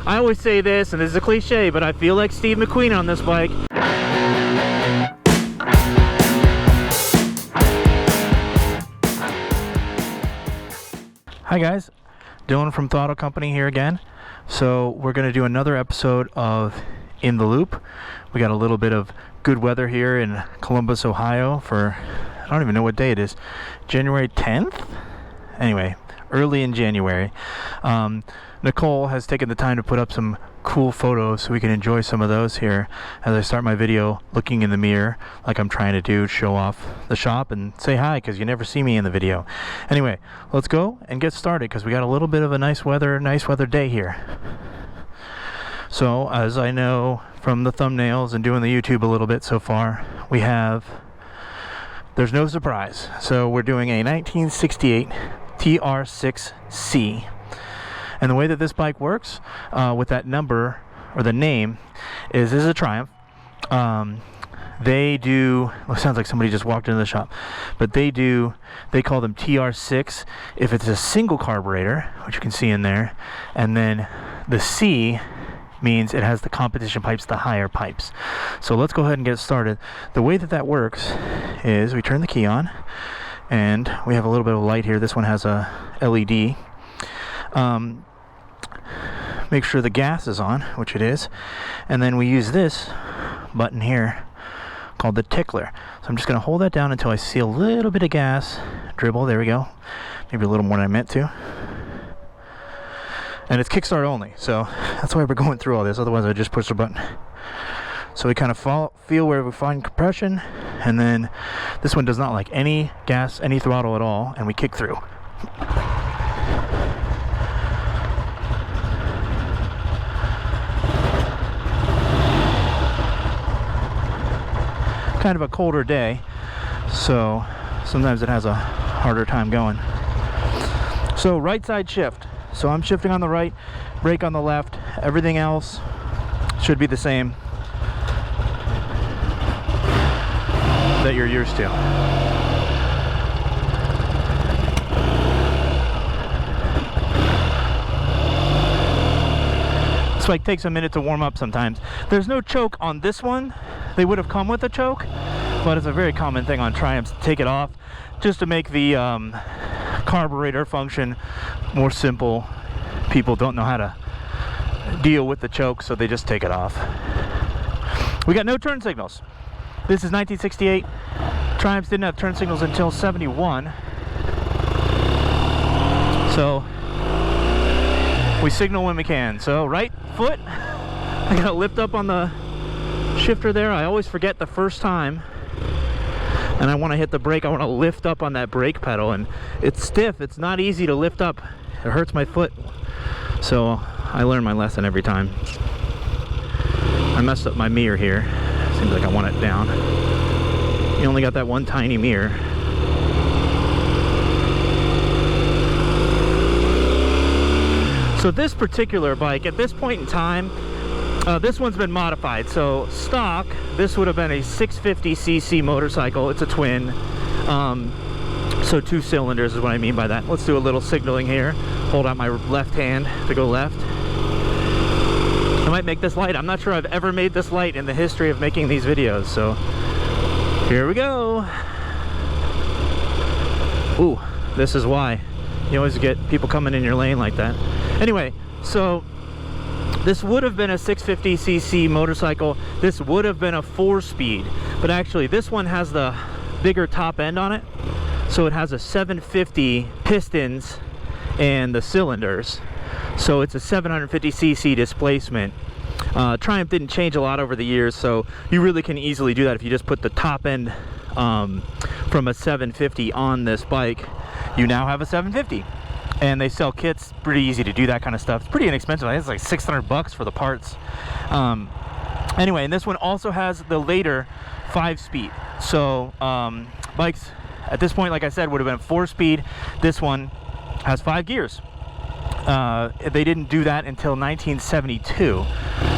I always say this, and this is a cliche, but I feel like Steve McQueen on this bike. Hi guys, Dylan from Throttle Company here again. So we're going to do another episode of In the Loop. We got a little bit of good weather here in Columbus, Ohio for, I don't even know what day it is, January 10th? Anyway, early in January. Nicole has taken the time to put up some cool photos so we can enjoy some of those here as I start my video looking in the mirror like I'm trying to do, show off the shop and say hi because you never see me in the video. Anyway, let's go and get started because we got a little bit of a nice weather day here. So as I know from the thumbnails and doing the YouTube a little bit so far, there's no surprise. So we're doing a 1968 TR6C. And the way that this bike works with that number or the name is this is a Triumph. They do, well, it sounds like somebody just walked into the shop, but they call them TR6 if it's a single carburetor, which you can see in there, and then the C means it has the competition pipes, the higher pipes. So let's go ahead and get started. The way that works is we turn the key on, and we have a little bit of light here. This one has a LED. Make sure the gas is on, which it is, and then we use this button here called the tickler. So I'm just going to hold that down until I see a little bit of gas dribble. There we go. Maybe a little more than I meant to. And it's kickstart only, so that's why we're going through all this. Otherwise I just push the button. So we kind of feel where we find compression, and then this one does not like any gas, any throttle at all, and we kick through. Kind of a colder day, so sometimes it has a harder time going. So right side shift. So I'm shifting on the right, brake on the left. Everything else should be the same that you're used to. This bike takes a minute to warm up sometimes. There's no choke on this one. They would have come with a choke, but it's a very common thing on Triumphs to take it off just to make the carburetor function more simple. People don't know how to deal with the choke, so they just take it off. We got no turn signals. This is 1968. Triumphs didn't have turn signals until 71. So we signal when we can. So right foot, I got to lift up on the shifter there. I always forget the first time, and I want to hit the brake. I want to lift up on that brake pedal, and it's stiff. It's not easy to lift up. It hurts my foot. So I learn my lesson every time. I messed up my mirror here. Seems like I want it down. You only got that one tiny mirror. So this particular bike, at this point in time, this one's been modified. So stock, this would have been a 650cc motorcycle. It's a twin. So 2 cylinders is what I mean by that. Let's do a little signaling here. Hold out my left hand to go left. I might make this light. I'm not sure I've ever made this light in the history of making these videos. So here we go. Ooh, this is why. You always get people coming in your lane like that. Anyway, so this would have been a 650cc motorcycle. This would have been a 4-speed, but actually this one has the bigger top end on it. So it has a 750 pistons and the cylinders. So it's a 750cc displacement. Triumph didn't change a lot over the years, so you really can easily do that if you just put the top end from a 750 on this bike. You now have a 750. And they sell kits, pretty easy to do that kind of stuff. It's pretty inexpensive. I think it's like $600 for the parts. Anyway, and this one also has the later 5-speed. So bikes at this point, like I said, would have been a 4-speed. This one has 5 gears. They didn't do that until 1972.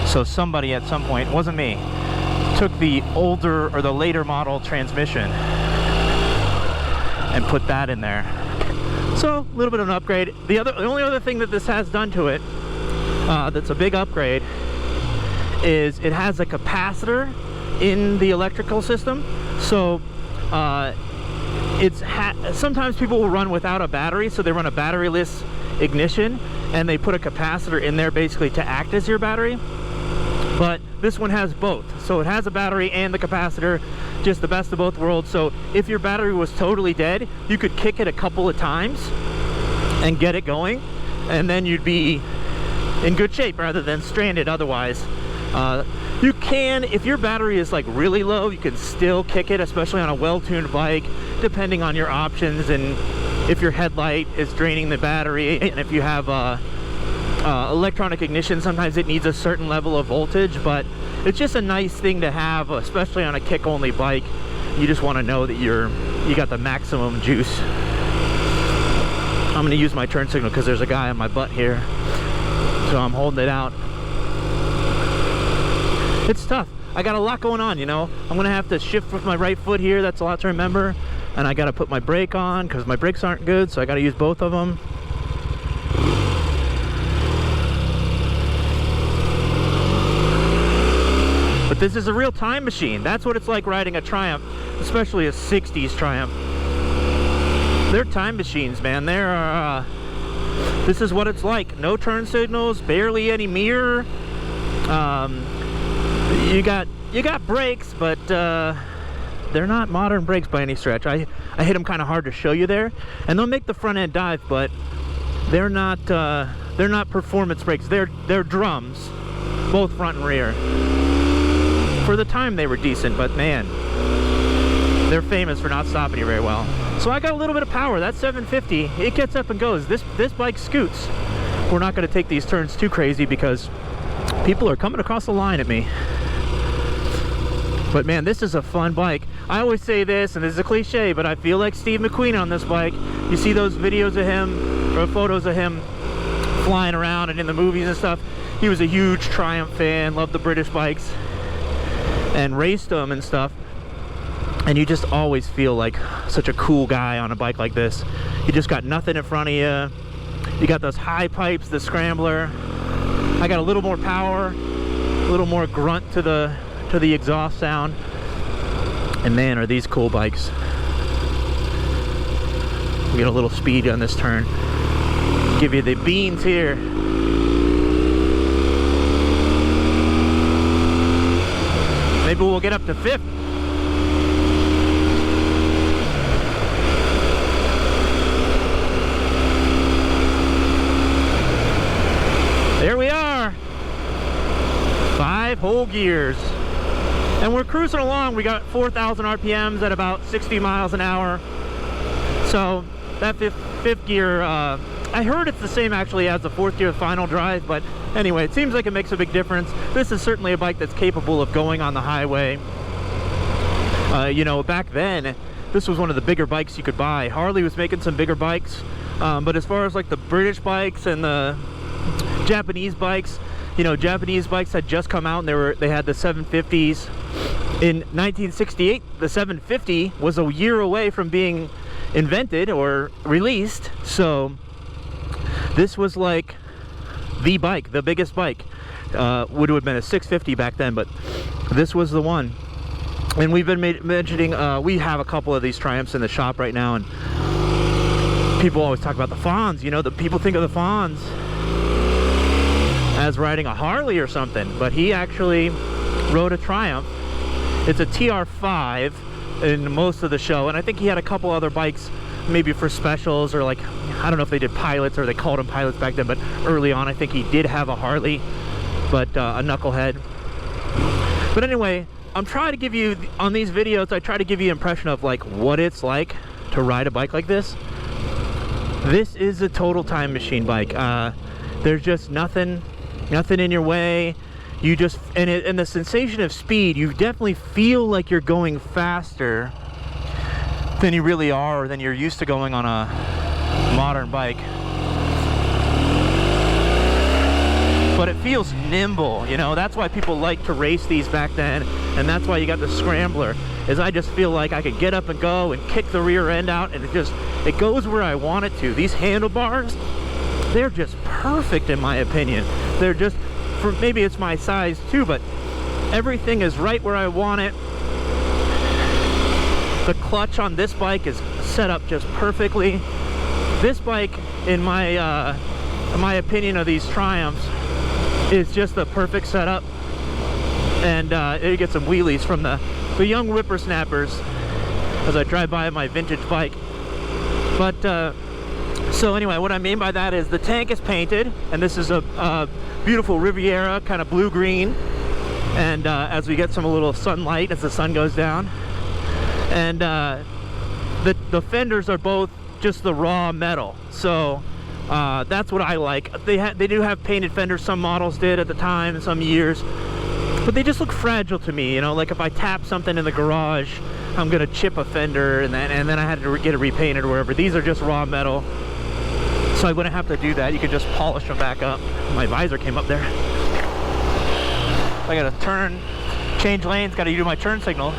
So somebody at some point, it wasn't me, took the older or the later model transmission and put that in there. So a little bit of an upgrade. The only other thing that this has done to it that's a big upgrade is it has a capacitor in the electrical system. So sometimes people will run without a battery, so they run a batteryless ignition and they put a capacitor in there basically to act as your battery. But this one has both, so it has a battery and the capacitor, just the best of both worlds. So if your battery was totally dead, you could kick it a couple of times and get it going, and then you'd be in good shape rather than stranded otherwise. You can, if your battery is like really low, you can still kick it, especially on a well-tuned bike, depending on your options and if your headlight is draining the battery, and if you have electronic ignition, sometimes it needs a certain level of voltage. But it's just a nice thing to have, especially on a kick-only bike. You just want to know that you got the maximum juice. I'm going to use my turn signal because there's a guy on my butt here, so I'm holding it out. It's tough. I got a lot going on, you know. I'm gonna have to shift with my right foot here. That's a lot to remember. And I gotta put my brake on because my brakes aren't good, so I gotta use both of them. But this is a real time machine. That's what it's like riding a Triumph, especially a 60s Triumph. They're time machines, man. This is what it's like. No turn signals, barely any mirror. You got brakes, but they're not modern brakes by any stretch. I hit them kind of hard to show you there, and they'll make the front end dive, but they're not performance brakes. They're drums, both front and rear. For the time they were decent, but man, they're famous for not stopping you very well. So I got a little bit of power. That 750, it gets up and goes. This bike scoots. We're not going to take these turns too crazy because people are coming across the line at me. But man, this is a fun bike. I always say this, and this is a cliche, but I feel like Steve McQueen on this bike. You see those videos of him, or photos of him flying around and in the movies and stuff. He was a huge Triumph fan, loved the British bikes, and raced them and stuff. And you just always feel like such a cool guy on a bike like this. You just got nothing in front of you. You got those high pipes, the scrambler. I got a little more power, a little more grunt to the exhaust sound. And man, are these cool bikes. We get a little speed on this turn. Give you the beans here. Maybe we'll get up to 5th. There we are. 5 whole gears. And we're cruising along. We got 4,000 RPMs at about 60 miles an hour. So that fifth gear, I heard it's the same actually as the 4th gear final drive, but anyway, it seems like it makes a big difference. This is certainly a bike that's capable of going on the highway. You know, back then, this was one of the bigger bikes you could buy. Harley was making some bigger bikes, but as far as like the British bikes and the Japanese bikes, you know, Japanese bikes had just come out and they had the 750s. In 1968, the 750 was a year away from being invented or released, so this was like the bike, the biggest bike. Would have been a 650 back then, but this was the one. And we've been mentioning, we have a couple of these Triumphs in the shop right now, and people always talk about the Fawns. You know, the people think of the Fawns as riding a Harley or something, but he actually rode a Triumph. It's a TR5 in most of the show, and I think he had a couple other bikes maybe for specials, or like, I don't know if they did pilots or they called them pilots back then, but early on I think he did have a Harley, but a knucklehead. But anyway, I'm trying to give you, on these videos, I try to give you an impression of like what it's like to ride a bike like this. This is a total time machine bike. There's just nothing in your way. You just, and the sensation of speed, you definitely feel like you're going faster than you really are, or than you're used to going on a modern bike. But it feels nimble, you know. That's why people like to race these back then, and that's why you got the scrambler, is I just feel like I could get up and go and kick the rear end out, and it goes where I want it to. These handlebars, they're just perfect in my opinion. They're just, for maybe it's my size too, but everything is right where I want it. The clutch on this bike is set up just perfectly. This bike, in my opinion of these Triumphs, is just the perfect setup. And you get some wheelies from the young whippersnappers as I drive by my vintage bike. But so anyway, what I mean by that is the tank is painted, and this is a beautiful Riviera, kind of blue-green. And as we get some little sunlight as the sun goes down, and the fenders are both just the raw metal. So that's what I like. They do have painted fenders. Some models did at the time, in some years. But they just look fragile to me, you know, like if I tap something in the garage, I'm gonna chip a fender, and then I had to get it repainted or whatever. These are just raw metal, so I wouldn't have to do that. You could just polish them back up. My visor came up there. I gotta turn, change lanes, gotta do my turn signal.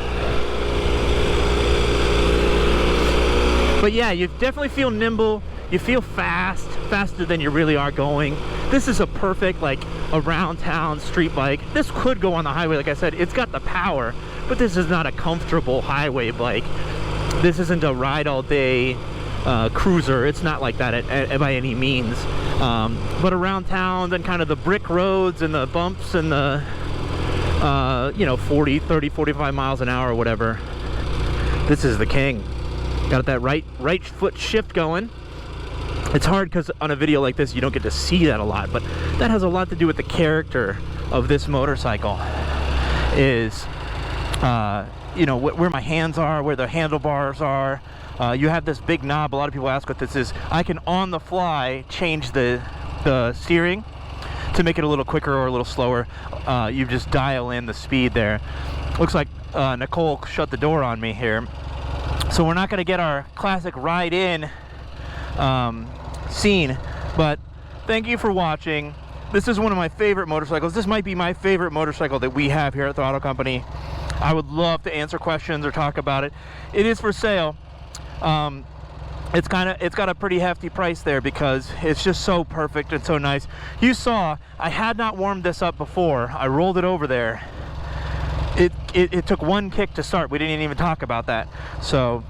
But yeah, you definitely feel nimble. You feel fast, faster than you really are going. This is a perfect, like, around town street bike. This could go on the highway, like I said. It's got the power, but this is not a comfortable highway bike. This isn't a ride all day cruiser. It's not like that by any means. But around town, and kind of the brick roads and the bumps and the you know, 40, 30, 45 miles an hour or whatever, this is the king. Got that right foot shift going. It's hard because on a video like this you don't get to see that a lot, but that has a lot to do with the character of this motorcycle. Is you know, where my hands are, where the handlebars are. You have this big knob. A lot of people ask what this is. I can on the fly change the steering to make it a little quicker or a little slower. You just dial in the speed there. Looks like Nicole shut the door on me here, so we're not going to get our classic ride in scene. But thank you for watching. This is one of my favorite motorcycles. This might be my favorite motorcycle that we have here at Throttle Company. I would love to answer questions or talk about it. It is for sale. It's got a pretty hefty price there because it's just so perfect and so nice. You saw I had not warmed this up before. I rolled it over there. It took one kick to start. We didn't even talk about that. So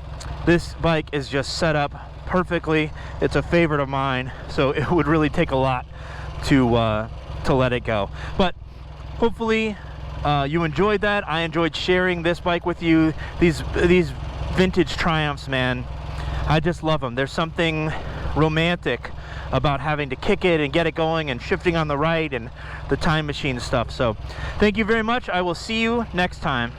this bike is just set up perfectly. It's a favorite of mine, so it would really take a lot to let it go. But hopefully you enjoyed that. I enjoyed sharing this bike with you. These vintage Triumphs, man, I just love them. There's something romantic about having to kick it and get it going and shifting on the right and the time machine stuff. So thank you very much. I will see you next time.